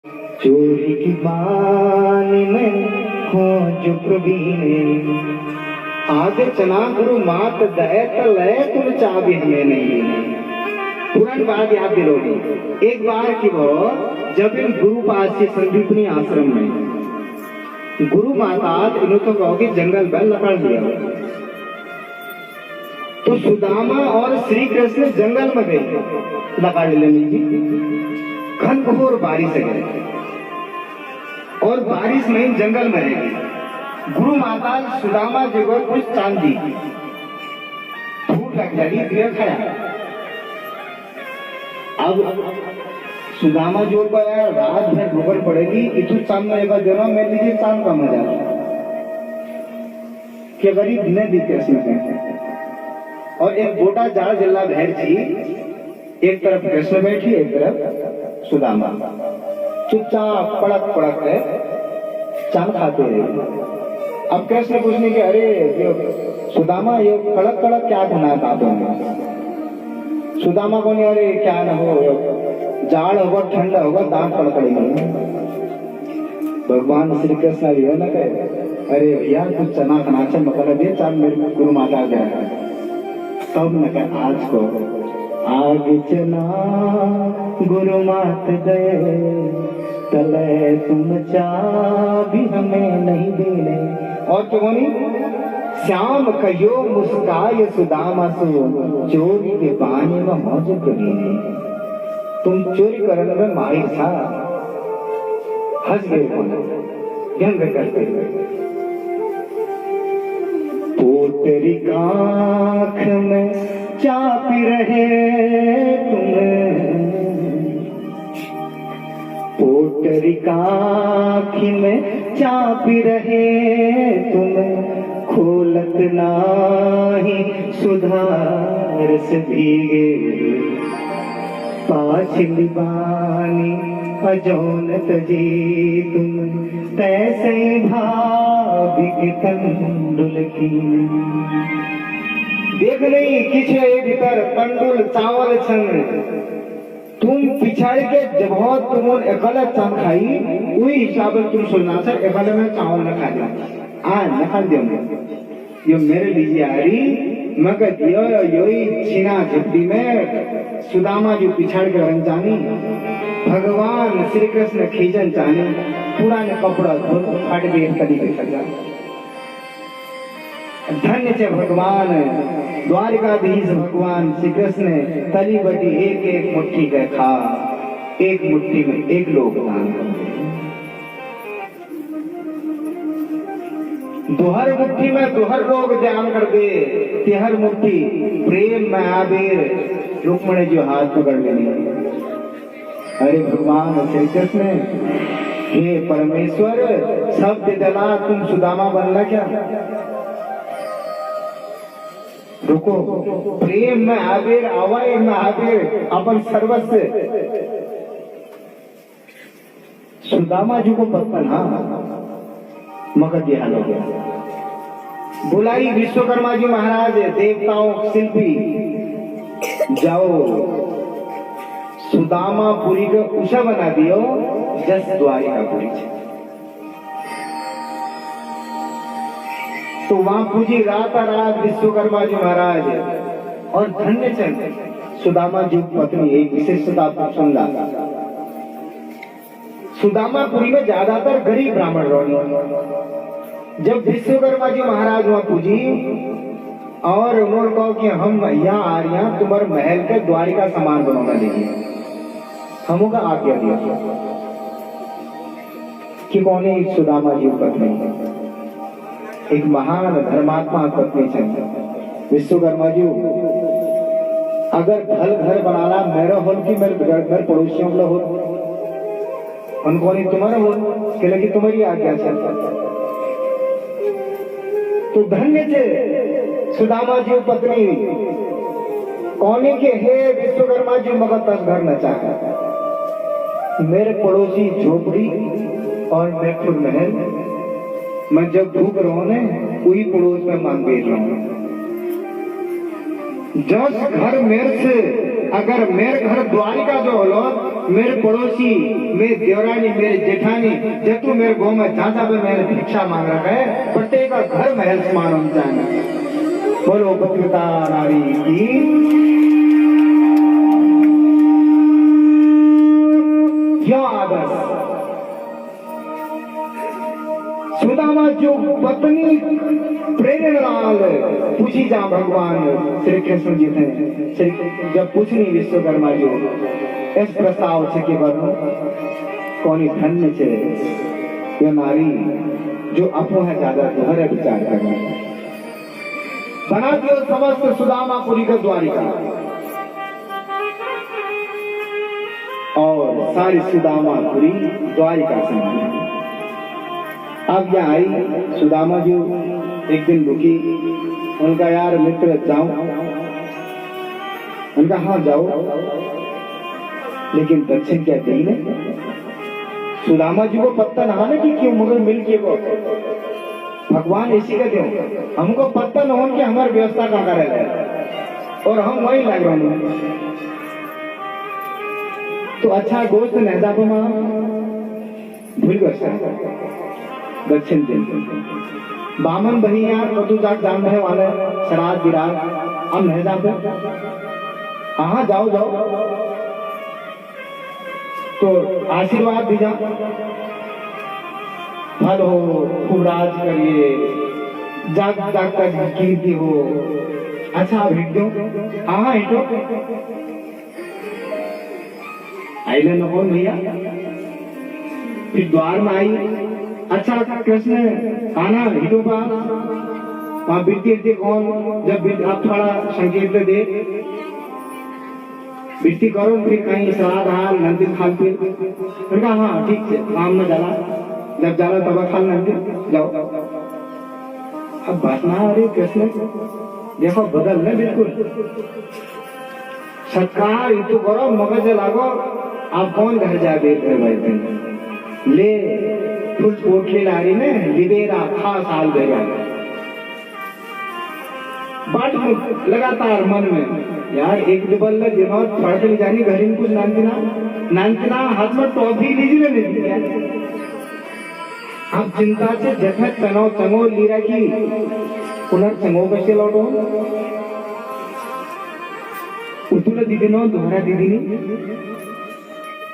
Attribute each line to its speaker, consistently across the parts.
Speaker 1: चोरी की बानी में खोज प्रवीणे आगे चना गुरु मात दैत लय तुम चाबी हमें नहीं। पुरानी बात याद दिलोगी। एक बार की वो जब इन गुरु पास से संदीपनी आश्रम में गुरु माता इन्हों तो कहोगे जंगल में लकड़ दिया तो सुदामा और श्री कृष्ण जंगल में गए लकड़ लेने की। घनघोर बारिश है और बारिश में जंगल में रहेगी। गुरु माता सुदामा जी को कुछ चांदी फूट लग जाएगी दिया खाया। अब सुदामा जो को यार रात भर भूगल पड़ेगी इतु चांद में एक बार देना मैं लीजिए चांद का मजा के गरीब दिन बीते इसमें। और एक बोटा जा जिला भैर थी एक तरफ कृष्ण बैठी एक तरफ सुदामा चुपचाप पड़क पड़क है चांद खाते रहे। अब कृष्ण पूछने के अरे जो सुदामा ये कड़क कड़क क्या बना खाते हैं। सुदामा को नहीं अरे क्या न हो जाड़ होगा ठंडा होगा दांत पड़ेंगे। भगवान श्री कृष्ण भी है ना कहे अरे भैया तू चना खाना से मतलब ये चांद मेरे गुरु माता गया तब न कहे आज को आगे चना गुरु मात गए तले तुम चाबी हमें नहीं देने। और क्यों नहीं श्याम कहो मुस्काय सुदामा सो चोरी के बहाने में मौज करीने। तुम चोरी करने में माहिर था हंस गए व्यंग करते हुए। पोतरी आँख में चापी रहे तुम पोतरी आँख में चापी रहे तुम खोलत नाही सुधार से भीगे पाछली बानी अजौनत जी तुम तैसे भाविक तंडुल की। देख नहीं किछे भीतर तंडुल चावल छन तुम पिछाड़ के जब तुम एकल चावल खाई वही हिसाब से तुम सुनना सर एकल में चावल न खा दिया न खा दिया ये मेरे लीजिए आ रही मगर दियो योई छीना झपटी में सुदामा जो पिछाड़ के रंग जानी भगवान श्री कृष्ण खींचन जानी पुराने कपड़ा फाट गए कदी के सजा। धन्य से भगवान द्वारिकाधीश भगवान श्री कृष्ण तली बटी एक एक मुट्ठी के खा एक मुट्ठी में एक लोग दान दोहर मुट्ठी में दोहर लोग ध्यान कर दे तिहर मुट्ठी प्रेम में आबीर रुक्मणी जो हाथ पकड़ लेनी। अरे भगवान श्री कृष्ण हे परमेश्वर सब दिला तुम सुदामा बनना क्या। रुको प्रेम में आबीर अवय में आबीर अपन सर्वस्व सुदामा जी को पत्थर मगर दिया हो गया। बुलाई विश्वकर्मा जी महाराज देवताओं शिल्पी जाओ सुदामापुरी को उषा बना दियो जस द्वारिकापुरी। तो वहां पूजी रात विश्वकर्मा जी महाराज और धन्य चंद सुदामा जी पत्नी एक विशेषता सुनला। सुदामापुरी में ज्यादातर गरीब ब्राह्मण रहो। जब विश्वकर्मा जी महाराज वहां पूजी और उन्होंने कहा कि हम यहाँ आ रहे हैं तुम्हारे महल के द्वारिका सामान बनवाना देंगे हमों का आज्ञा दिया कि कौन है सुदामा जी पत्नी एक महान धर्मात्मा पत्नी चाहिए। विश्वकर्मा जी अगर घर बनाना मेरा होल की मेरे घर पड़ोसियों का हो उनको नहीं तुम्हारा हो के लगी तुम्हारी आज्ञा चलता। तो धन्य से सुदामा जी पत्नी कौने के हे विश्वकर्मा जी मगर तस घर न चाहे मेरे पड़ोसी झोपड़ी और मैं खुद महल मैं जब भूख रहा हूं वही पड़ोस में मांग बेच रहा हूं। जस घर मेरे से अगर मेरे घर द्वारिका जो होलो, मेरे पड़ोसी, मेरे देवरानी, मेरे जेठानी, जब तू मेरे गाँव में जाता पे मेरे भिक्षा मांग रखा है, प्रत्येक का घर महल समान होना चाहिए। बोलो पतिव्रता नारी की। क्यों आदर्श सुदामा जो पत्नी प्रेरणाल पूछी जा भगवान श्री कृष्ण जी थे जब पूछनी विश्वकर्मा जो इस प्रस्ताव से के बनो कौनी धन्य छे यो नारी जो अपो है ज्यादा गहरे विचार करना बना दियो समस्त सुदामापुरी का द्वारिका और सारी सुदामापुरी द्वारिका से अब यहाँ आई सुदामा जी एक दिन रुकी, उनका यार मित्र जाऊं, उनका हाँ जाओ, लेकिन दक्षिण क्या देने सुदामा जी को पत्ता नहाने की क्यों मगर मिल के वो भगवान इसी का दो हमको पत्ता न हो के हमारी व्यवस्था कहाँ करे और हम वही लग रहे हैं। तो अच्छा गोश्त नहदा को मां भूल गए दक्षिण दिन बामन बही यार कदू जाट जान रहे वाले शराब गिरार हम नहीं जाते हाँ जाओ जाओ तो आशीर्वाद दीजा फल हो खूब राज करिए जाग जाग तक कीर्ति हो। अच्छा आप हिट दो हाँ हिटो आइले न कौन भैया फिर द्वार में आई। अच्छा कृष्ण आना हिटो का वहां बिरती कौन जब आप थोड़ा संकेत दे बिरती करो फिर कहीं सलाद हाल नंदी खाल फिर हाँ ठीक है काम में जाला जब जाला तब खाल नंदी जाओ। अब बात ना अरे कृष्ण देखो बदल न बिल्कुल सत्कार ऋतु करो मगज लागो आप कौन घर जा देते भाई ले फुल पोटली लारी में लिबेरा था साल देगा बाट लगातार मन में यार एक दुबल दिनों थोड़ा सा जानी घरी में कुछ नानकिना हाथ में टॉफी लीजिए नहीं दिया आप चिंता से जैसे तनाव चंगो लीरा की पुनर्चंगो कैसे लौटो उतुला दीदी नो दोहरा दीदी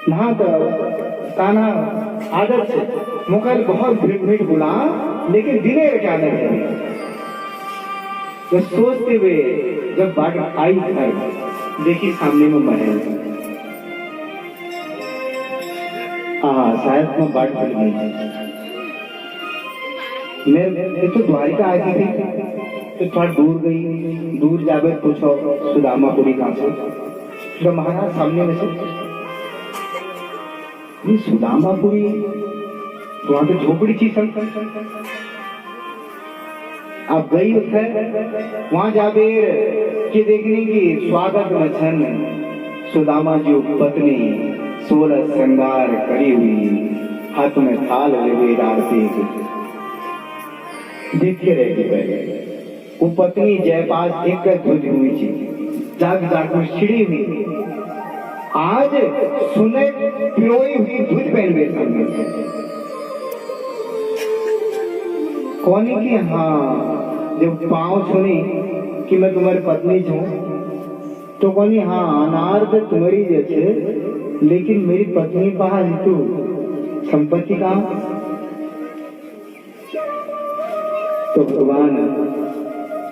Speaker 1: नहा तो ताना आदत से मुकल बहुत भीड़ बुला लेकिन दिने क्या नहीं तो सोचते हुए जब बाट आई घर देखी सामने में महल शायद मैं बाट भूल गई मैं तो द्वारिका आई थी तो थोड़ा दूर गई दूर जाकर पूछो सुदामापुरी कहाँ से तो महाराज सामने में से ये सुदामापुरी तो वहां पे झोपड़ी थी संग आप गई है वहां जाबे के देखने की स्वागत में छन सुदामा जी पत्नी 16 श्रृंगार करी हुई हाथ में थाल ले आरती देखते रह गए वो पत्नी जयपाल एक धुज हुई थी जाग जाग में छिड़ी हुई आज सुने पिरोई हुई धुज पहन गए सामने कौनी की हाँ जब पाँव सुनी कि मैं तुम्हारी पत्नी हूँ तो कौनी हाँ अनार पे तुम्हारी जैसे लेकिन मेरी पत्नी कहाँ तू संपत्ति कहाँ तो भगवान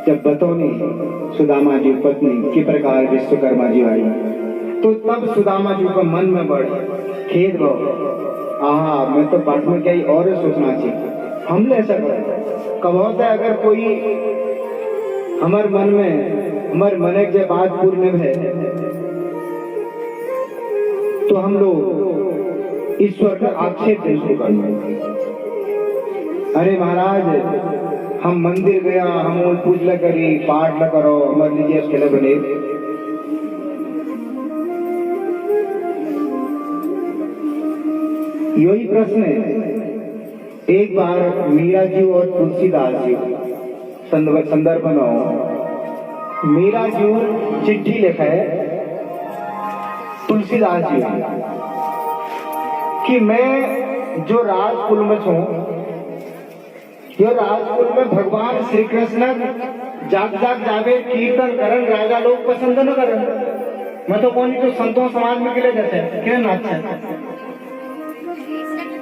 Speaker 1: जब बतौनी सुदामा जी पत्नी की प्रकार विश्वकर्मा जी आई तो तब सुदामा जी को मन में बढ़ खेद हो मैं तो पाठ में क्या और सोचना चाहिए हमने ऐसा करा कब होता है अगर कोई हमारे मन में हमारे मन के बात पूर्ण है तो हम लोग ईश्वर का आक्षेप नहीं करना। अरे महाराज हम मंदिर गया हम पूजा करी पाठ न करो हमारे निजी खेल बने यही प्रश्न है। एक बार मीरा जी और तुलसीदास जी संदर्भ में मीरा जी चिट्ठी लिखा है तुलसीदास जी कि मैं जो राजकुल में छू, यो राजकुल में भगवान श्री कृष्ण जाग जाग जावे कीर्तन करन राजा लोग पसंद न करन। मैं तो कौन तो संतों समाज में गिले जाते हैं क्या नाच है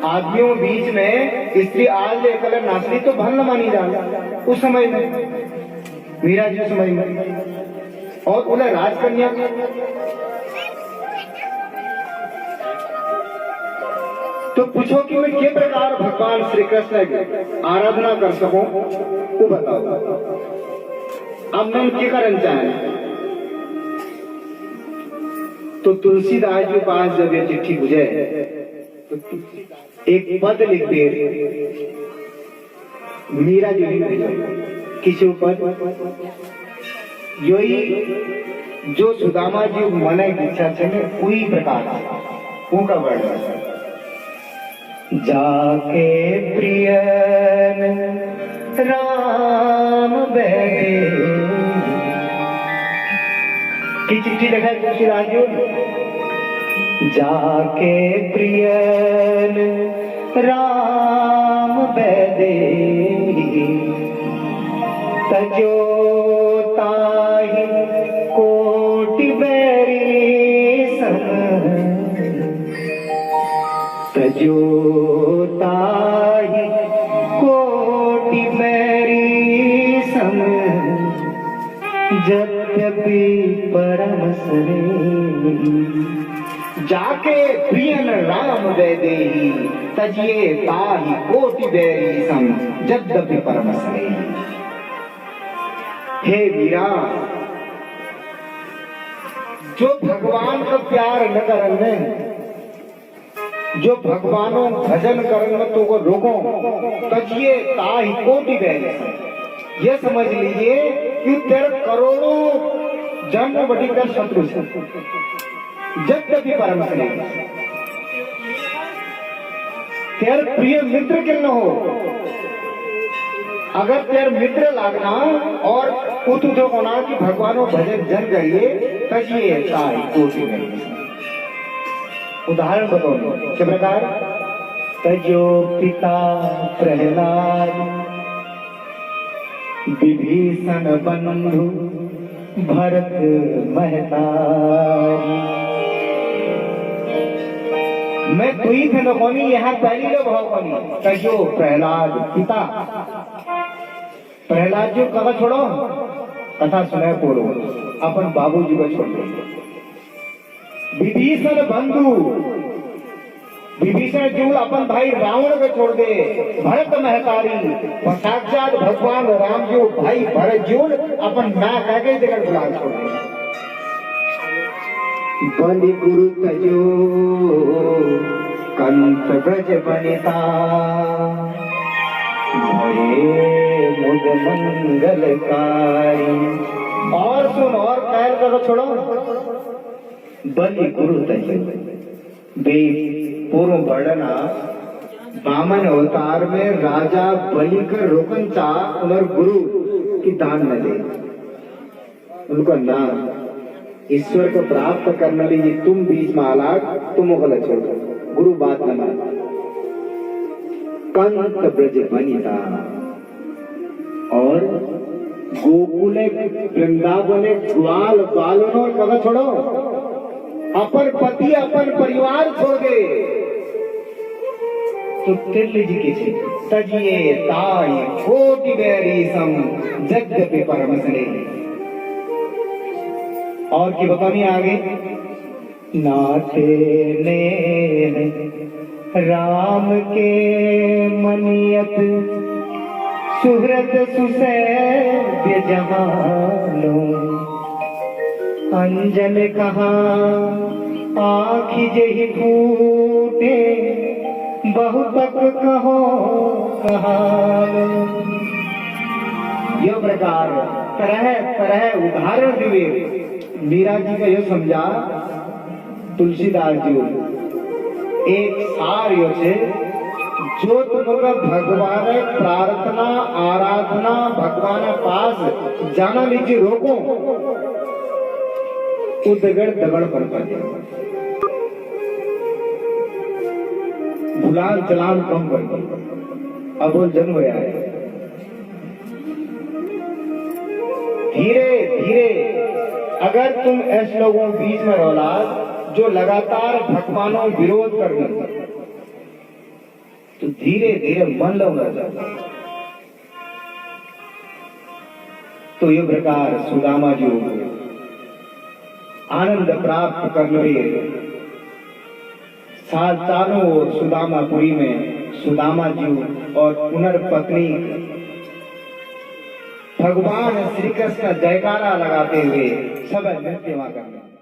Speaker 1: आदमियों बीच में स्त्री आज लेकर नाचनी तो भन मानी जा उस समय में मीरा जी समय में और उन्हें राजकन्या तो पूछो कि मैं किस प्रकार भगवान श्री कृष्ण की आराधना कर सकूं वो बताओ। अब मैं क्या करना चाहे तो तुलसीदास जी के पास जब ये चिट्ठी बुझे तो एक पद लिख दे मीरा जी लिख दे किसी पद यही जो सुदामा जी मन की इच्छा से कोई प्रकार वो का वर्णन जाके प्रियन राम बैठे की चिट्ठी लिखा है तुलसीदास जी जाके प्रियन राम बैदे तजो ताहि कोटि बैरी सम तजो ताहि कोटि बैरी सम जद्यपि परम सरे जाके प्रियन राम वैदेही तजिए ताहि कोटि बैरी सम जद्यपि परम सरे। हे वीरा जो भगवान का प्यार न करन में जो भगवानों भजन करन में तो को रोको तजिए ताहि कोटि बैरी सम ये समझ लीजिए कि तेरे करोड़ों जन्म बड़ी कर शत्रु से जब तक परम से तेर प्रिय मित्र क्यों न हो अगर तेर मित्र लागना और उतुतो होना कि भगवानों भजन जन करिए तजिए ताहि कोटि बैरी सम। उदाहरण बताओ किस प्रकार तजो पिता प्रहलाद विभीषण बंधु भरत महतारी। मैं तुई थे नकोनी यहाँ पहली लो भाव कोनी तजो प्रहलाद पिता प्रहलाद जो कथा छोड़ो कथा सुनाए पोड़ो अपन बाबूजी को छोड़ दो। विभीषण बंधु विभीषण जो अपन भाई रावण को छोड़ दे भरत महतारी साक्षात भगवान राम जो भाई भरत जो अपन ना कागे देकर बुला छोड़ दे। बलि गुरु तजो कंस ब्रज बनिता भये मुद मंगलकारी। और सुन और कैल करो छोड़ो बलि गुरु तजो पूर्व वर्णना वामन अवतार में राजा बलि कर रोकन चाह उनर गुरु की दान न दे उनको नाम ईश्वर को प्राप्त करने लिए तुम बीच में आलाक तुम गलत छोड़ गुरु बात न मान कंत ब्रज बनिता और गोकुल वृंदावन ग्वाल बालनों और कथा छोड़ो अपन पति अपन परिवार छोड़ दे तो तिल्ली जी की तजिए ताहि कोटि बैरी सम जद्यपि परम सरे। और की बतानी आगे नाथे ने राम के मनियत सुहृद सुसैद्य जहानो अंजन कहा आखि जहि फूटे बहुतक कहो कहानो। यह प्रकार तरह तरह उदाहरण दिए मीरा जी का यह समझा तुलसीदास जी एक सार यो से जो तुमका भगवान प्रार्थना आराधना भगवान पास जाना लीजिए रोको उदगड़ दगड़ पर पड़े बुलान चलान कम कर अब वो जन्म होया है। धीरे धीरे अगर तुम ऐसे लोगों के बीच में रहोला जो लगातार भगवानों विरोध कर रहे तो धीरे धीरे मन लग जाता। तो ये प्रकार सुदामा जी आनंद प्राप्त करने चारों ओर सुदामापुरी में सुदामा जी और पुनर्पत्नी भगवान श्री कृष्ण जयकारा लगाते हुए सब नृत्य करने